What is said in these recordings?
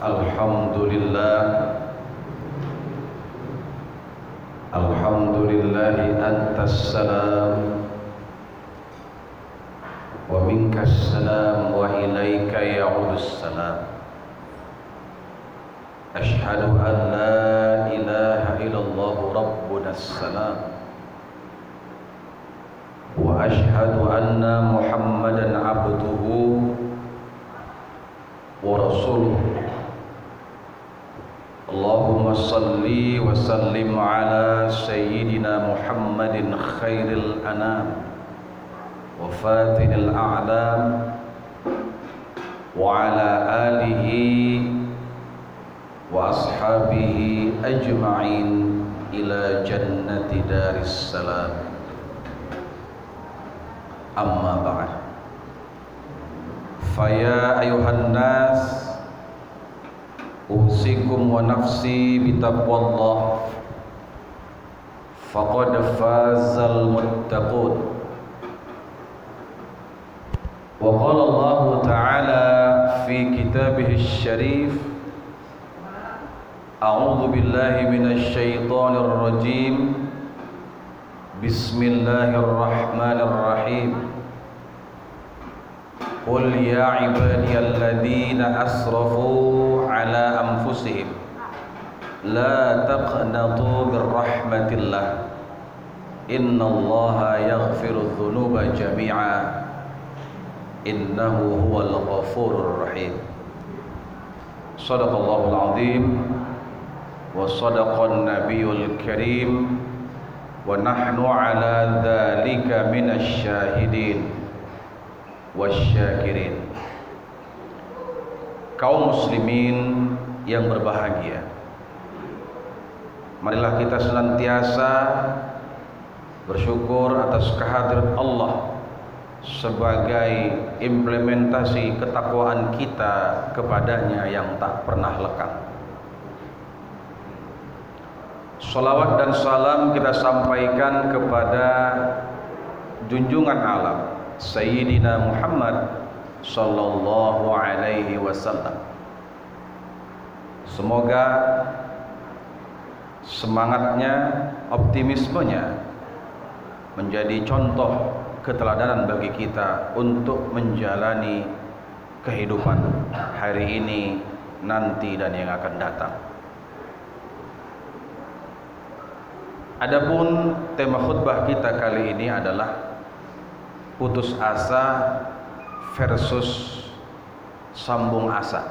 Alhamdulillah, Alhamdulillahi antas salam wa minkas salam wa ilaika ya'udus salam. Ashhadu an la ilaha illallah rabbuna salam wa ashhadu anna Muhammadan abduhu wa rasuluhu. Allahumma salli wa sallim ala sayyidina Muhammadin khairil anam wa fatinil a'lam wa ala alihi wa ashabihi ajma'in ila jannati daris salam. Amma ba'd. Faya ayuhan nas, usikum wa nafsi bitaqwallah, faqad fazal muttaqun. Wa qala Allah ta'ala fi kitabih syarif, a'udzu billahi minasy syaithanir rajim, bismillahirrahmanirrahim. Qul ya ibadiyalladzina asrafu ala anfusihim la taqnatu birrahmatillah innallaha yaghfiru dzunuba jami'a innahu huwal ghafurur rahim. Shadaqallahul azim wa sadaqan nabiyul karim wa nahnu ala dzalika minasy syahidin wasyakirin. Kaum muslimin yang berbahagia, marilah kita senantiasa bersyukur atas kehadiran Allah sebagai implementasi ketakwaan kita kepadanya yang tak pernah lekang. Salawat dan salam kita sampaikan kepada junjungan alam Sayyidina Muhammad sallallahu alaihi wasallam. Semoga semangatnya, optimismenya menjadi contoh keteladanan bagi kita untuk menjalani kehidupan hari ini, nanti, dan yang akan datang. Adapun tema khutbah kita kali ini adalah putus asa versus sambung asa.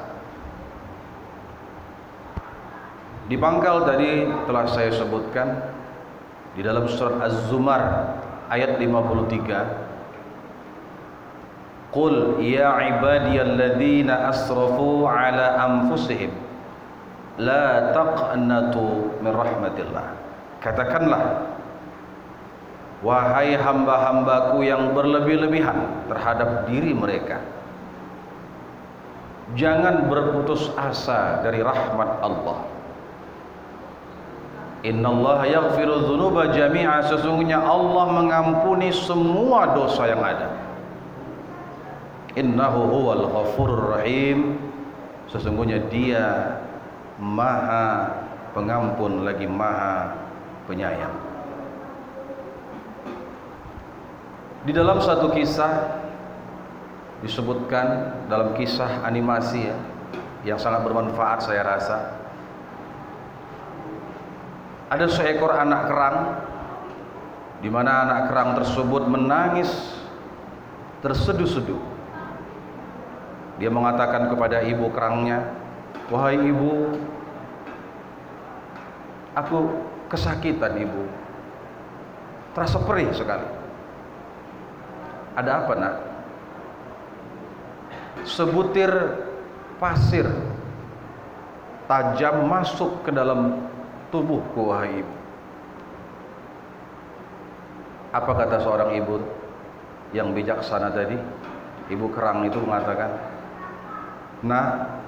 Di pangkal tadi telah saya sebutkan di dalam surat Az-Zumar ayat 53, Qul ya ibadiyalladzina asrafu ala anfusihim la taqnatu min rahmatillah. Katakanlah, wahai hamba-hambaku yang berlebih-lebihan terhadap diri mereka, jangan berputus asa dari rahmat Allah. Innallaha yaghfiru dzunuba jami'a, sesungguhnya Allah mengampuni semua dosa yang ada. Innahu huwal ghafurur rahim, sesungguhnya Dia Maha Pengampun lagi Maha Penyayang. Di dalam satu kisah disebutkan, dalam kisah animasi yang sangat bermanfaat saya rasa, ada seekor anak kerang di mana anak kerang tersebut menangis terseduh-seduh. Dia mengatakan kepada ibu kerangnya, "Wahai ibu, aku kesakitan ibu, terasa perih sekali." Ada apa nak? Sebutir pasir tajam masuk ke dalam tubuhku wahai ibu. Apa kata seorang ibu yang bijaksana tadi? Ibu kerang itu mengatakan, "Nah,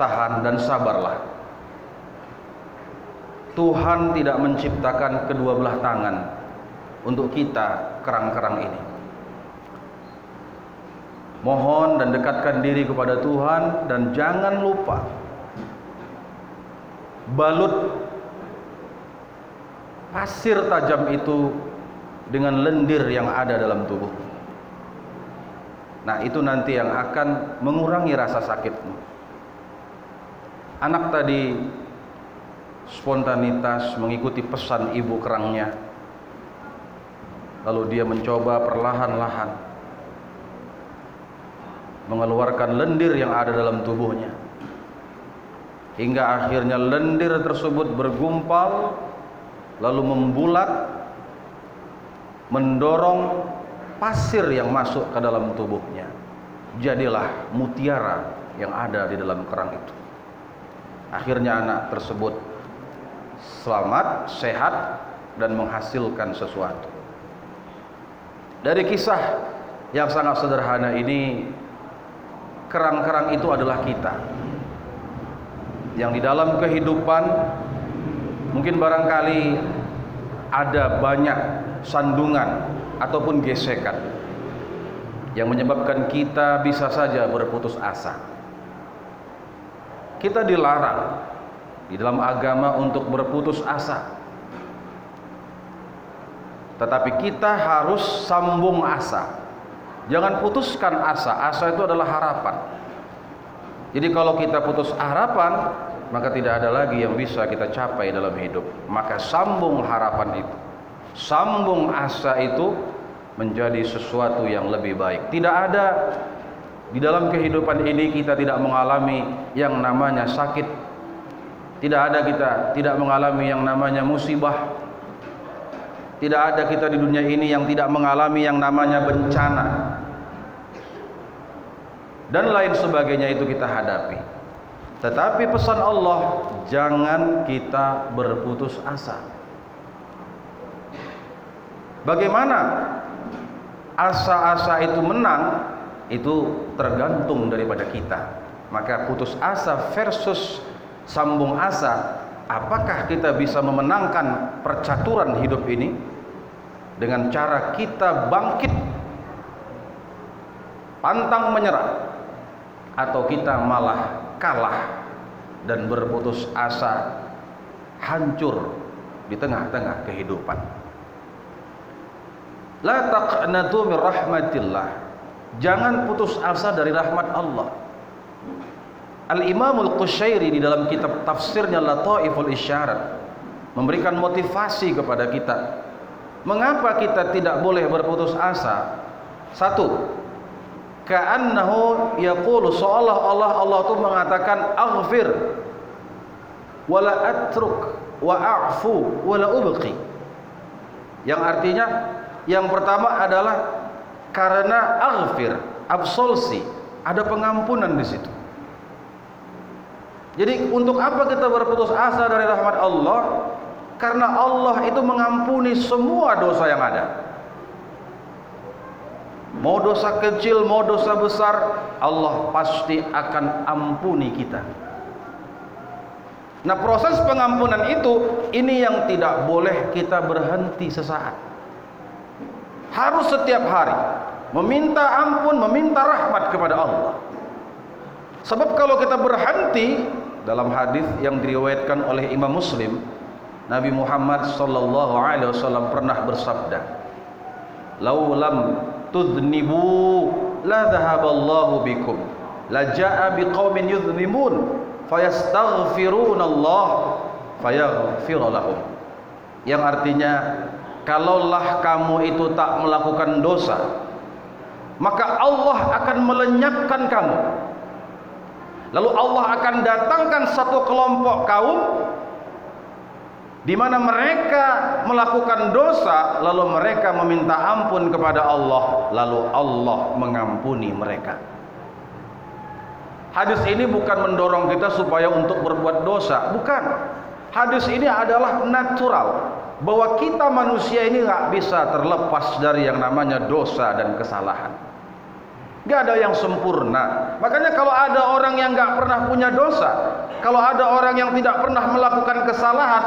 tahan dan sabarlah. Tuhan tidak menciptakan kedua belah tangan untuk kita kerang-kerang ini. Mohon dan dekatkan diri kepada Tuhan, dan jangan lupa balut pasir tajam itu dengan lendir yang ada dalam tubuh. Nah, itu nanti yang akan mengurangi rasa sakitmu. Anak tadi spontanitas mengikuti pesan ibu kerangnya, lalu dia mencoba perlahan-lahan mengeluarkan lendir yang ada dalam tubuhnya, hingga akhirnya lendir tersebut bergumpal lalu membulat, mendorong pasir yang masuk ke dalam tubuhnya. Jadilah mutiara yang ada di dalam kerang itu. Akhirnya anak tersebut selamat, sehat, dan menghasilkan sesuatu. Dari kisah yang sangat sederhana ini, kerang-kerang itu adalah kita, yang di dalam kehidupan mungkin barangkali ada banyak sandungan ataupun gesekan yang menyebabkan kita bisa saja berputus asa. Kita dilarang di dalam agama untuk berputus asa, tetapi kita harus sambung asa. Jangan putuskan asa. Asa itu adalah harapan. Jadi kalau kita putus harapan, maka tidak ada lagi yang bisa kita capai dalam hidup. Maka sambung harapan itu, sambung asa itu menjadi sesuatu yang lebih baik. Tidak ada di dalam kehidupan ini kita tidak mengalami yang namanya sakit. Tidak ada kita tidak mengalami yang namanya musibah. Tidak ada kita di dunia ini yang tidak mengalami yang namanya bencana dan lain sebagainya, itu kita hadapi. Tetapi pesan Allah, jangan kita berputus asa. Bagaimana asa-asa itu menang, itu tergantung daripada kita. Maka putus asa versus sambung asa, apakah kita bisa memenangkan percaturan hidup ini dengan cara kita bangkit, pantang menyerah, atau kita malah kalah dan berputus asa, hancur di tengah-tengah kehidupan. La taqnatu min rahmatillah. Jangan putus asa dari rahmat Allah. Al-Imam Al-Qushairi di dalam kitab tafsirnya Lataiful Isyarat memberikan motivasi kepada kita. Mengapa kita tidak boleh berputus asa? Satu, ka'annahu yaqulu, seolah-olah Allah itu mengatakan aghfir wala atruk wa a'fu wala ubqi. Yang artinya, yang pertama adalah karena aghfir, absolsi, ada pengampunan di situ. Jadi untuk apa kita berputus asa dari rahmat Allah? Karena Allah itu mengampuni semua dosa yang ada. Mau dosa kecil, mau dosa besar, Allah pasti akan ampuni kita. Nah, proses pengampunan itu, ini yang tidak boleh kita berhenti sesaat. Harus setiap hari meminta ampun, meminta rahmat kepada Allah. Sebab kalau kita berhenti, dalam hadis yang diriwayatkan oleh Imam Muslim, Nabi Muhammad sallallahu alaihi wasallam pernah bersabda, "Lau lam tudhnibu la dhahaballahu bikum, la jaa biqaumin yudhnibun fayastaghfiruna Allah fayaghfir lahum." Yang artinya, kalaulah kamu itu tak melakukan dosa, maka Allah akan melenyapkan kamu. Lalu Allah akan datangkan satu kelompok kaum di mana mereka melakukan dosa, lalu mereka meminta ampun kepada Allah, lalu Allah mengampuni mereka. Hadis ini bukan mendorong kita supaya untuk berbuat dosa, bukan. Hadis ini adalah natural, bahwa kita manusia ini nggak bisa terlepas dari yang namanya dosa dan kesalahan. Gak ada yang sempurna. Makanya kalau ada orang yang gak pernah punya dosa, kalau ada orang yang tidak pernah melakukan kesalahan,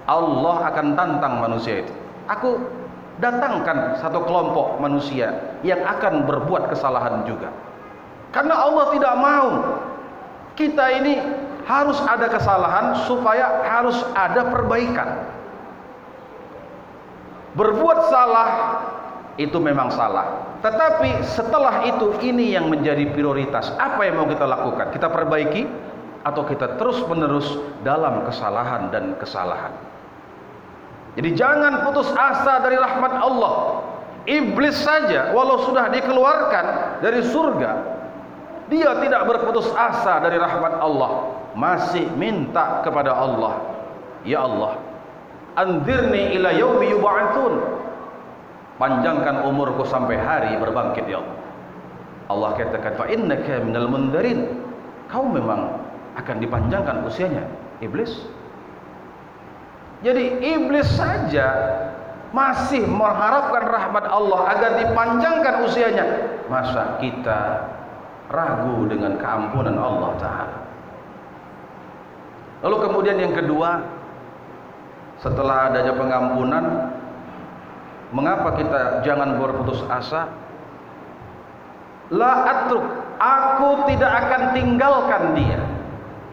Allah akan tantang manusia itu. Aku datangkan satu kelompok manusia yang akan berbuat kesalahan juga. Karena Allah tidak mau kita ini harus ada kesalahan, supaya harus ada perbaikan. Berbuat salah itu memang salah, tetapi setelah itu ini yang menjadi prioritas. Apa yang mau kita lakukan? Kita perbaiki atau kita terus menerus dalam kesalahan dan kesalahan? Jadi jangan putus asa dari rahmat Allah. Iblis saja walau sudah dikeluarkan dari surga, dia tidak berputus asa dari rahmat Allah, masih minta kepada Allah, ya Allah, anzirni ila yaumi yub'atsun, panjangkan umurku sampai hari berbangkit ya Allah. Allah katakan, fa innaka minal mundarin, kau memang akan dipanjangkan usianya, iblis. Jadi iblis saja masih mengharapkan rahmat Allah agar dipanjangkan usianya, masa kita ragu dengan keampunan Allah Ta'ala? Lalu kemudian yang kedua, setelah adanya pengampunan, mengapa kita jangan berputus asa? La atruk, aku tidak akan tinggalkan dia.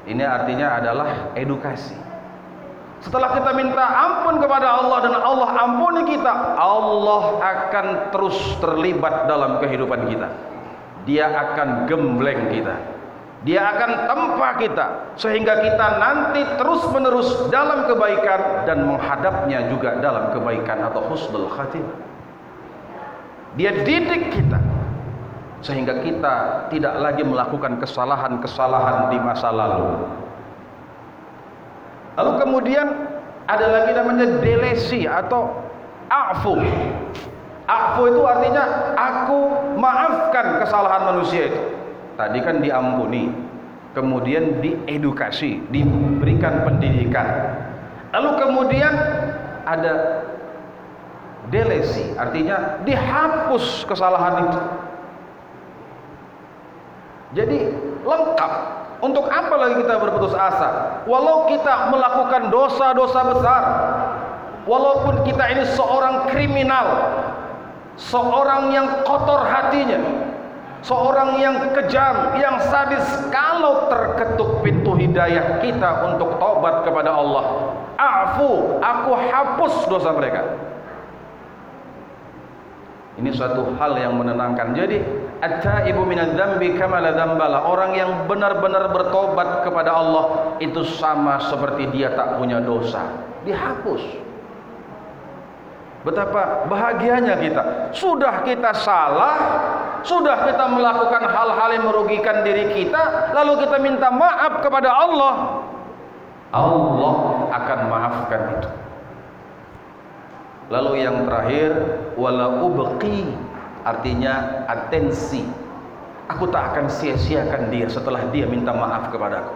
Ini artinya adalah edukasi. Setelah kita minta ampun kepada Allah dan Allah ampuni kita, Allah akan terus terlibat dalam kehidupan kita. Dia akan gembleng kita, dia akan tempa kita, sehingga kita nanti terus menerus dalam kebaikan dan menghadapnya juga dalam kebaikan atau husnul khatimah. Dia didik kita sehingga kita tidak lagi melakukan kesalahan-kesalahan di masa lalu. Lalu kemudian ada lagi namanya delesi atau afu. Afu itu artinya aku maafkan kesalahan manusia itu. Tadi kan diampuni, kemudian diedukasi, diberikan pendidikan. Lalu kemudian ada delesi, artinya dihapus kesalahan itu. Jadi lengkap. Untuk apa lagi kita berputus asa? Walau kita melakukan dosa-dosa besar, walaupun kita ini seorang kriminal, seorang yang kotor hatinya, seorang yang kejam, yang sadis, kalau terketuk pintu hidayah kita untuk taubat kepada Allah, afu, aku hapus dosa mereka. Ini suatu hal yang menenangkan. Jadi at-taibu minadz-dzambi kama la dzambala, orang yang benar-benar bertobat kepada Allah itu sama seperti dia tak punya dosa, dihapus. Betapa bahagianya kita. Sudah kita salah, sudah kita melakukan hal-hal yang merugikan diri kita, lalu kita minta maaf kepada Allah, Allah akan maafkan itu. Lalu yang terakhir, wala ubqi, artinya atensi. Aku tak akan sia-siakan dia setelah dia minta maaf kepadaku.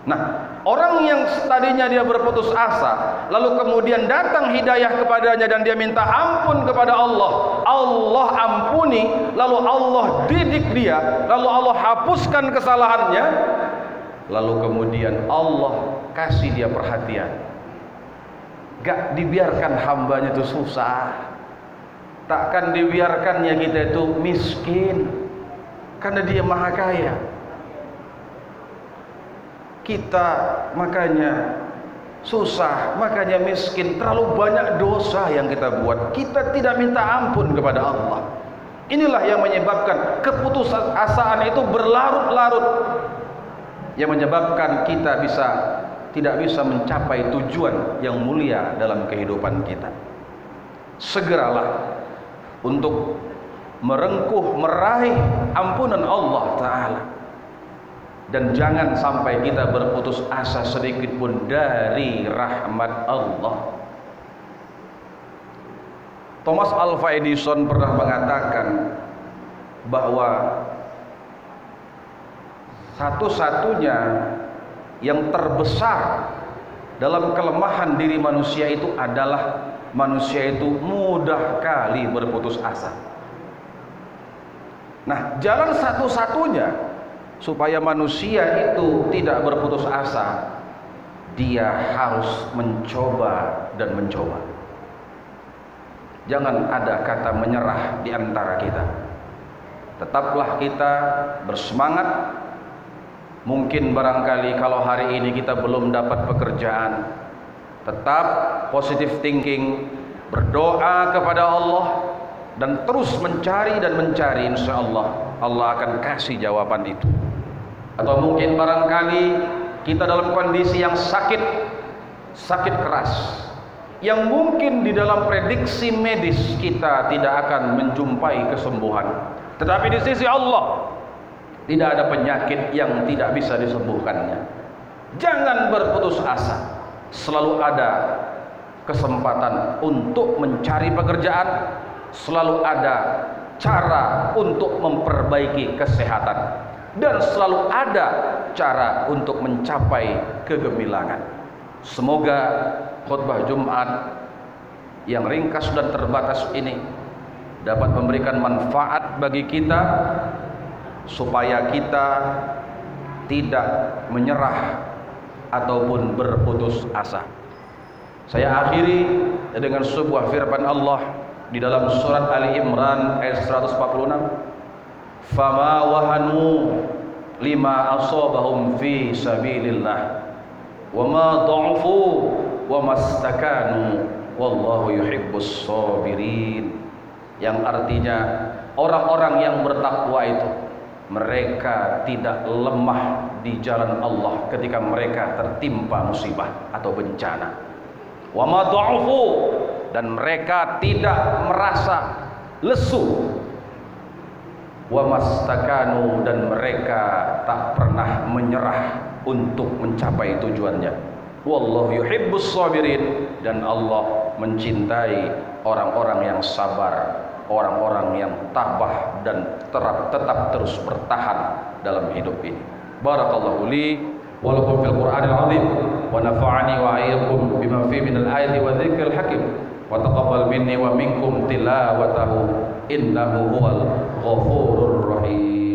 Nah, orang yang tadinya dia berputus asa, lalu kemudian datang hidayah kepadanya dan dia minta ampun kepada Allah, Allah ampuni, lalu Allah didik dia, lalu Allah hapuskan kesalahannya, lalu kemudian Allah kasih dia perhatian. Gak dibiarkan hambanya itu susah, takkan dibiarkannya kita itu miskin, karena dia maha kaya. Kita makanya susah, makanya miskin, terlalu banyak dosa yang kita buat, kita tidak minta ampun kepada Allah. Inilah yang menyebabkan keputusasaan itu berlarut-larut, yang menyebabkan kita tidak bisa mencapai tujuan yang mulia dalam kehidupan kita. Segeralah untuk meraih ampunan Allah Ta'ala, dan jangan sampai kita berputus asa sedikit pun dari rahmat Allah. Thomas Alva Edison pernah mengatakan bahwa satu-satunya yang terbesar dalam kelemahan diri manusia itu adalah manusia itu mudah kali berputus asa. Nah, jalan satu-satunya supaya manusia itu tidak berputus asa, dia harus mencoba dan mencoba. Jangan ada kata menyerah di antara kita. Tetaplah kita bersemangat. Mungkin barangkali kalau hari ini kita belum dapat pekerjaan, tetap positive thinking, berdoa kepada Allah, dan terus mencari dan mencari, insya Allah Allah akan kasih jawaban itu. Atau mungkin barangkali kita dalam kondisi yang sakit keras, yang mungkin di dalam prediksi medis kita tidak akan menjumpai kesembuhan, tetapi di sisi Allah tidak ada penyakit yang tidak bisa disembuhkannya. Jangan berputus asa, selalu ada kesempatan untuk mencari pekerjaan, selalu ada cara untuk memperbaiki kesehatan, dan selalu ada cara untuk mencapai kegemilangan. Semoga khutbah Jumat yang ringkas dan terbatas ini dapat memberikan manfaat bagi kita, supaya kita tidak menyerah ataupun berputus asa. Saya akhiri dengan sebuah firman Allah di dalam surat Ali Imran ayat 146. Fama wahanu lima asabahum fi sabilillah wa ma dha'fu wa mastakanu wallahu yuhibbus sabirin. Yang artinya orang-orang yang bertakwa itu mereka tidak lemah di jalan Allah ketika mereka tertimpa musibah atau bencana. Wa ma dha'fu, dan mereka tidak merasa lesu. Wa mastakanu, dan mereka tak pernah menyerah untuk mencapai tujuannya. Wallahu yuhibbus sabirin, dan Allah mencintai orang-orang yang sabar, orang-orang yang tabah dan tetap terus bertahan dalam hidup ini. Barakallahu li wa lakum fil Qur'anil azim wa nafa'ani wa iyyakum bima fihi minal ayati wa dzikril hakim wa taqabbal minni wa minkum tilawatahu innahu huwal ghafurur rahim.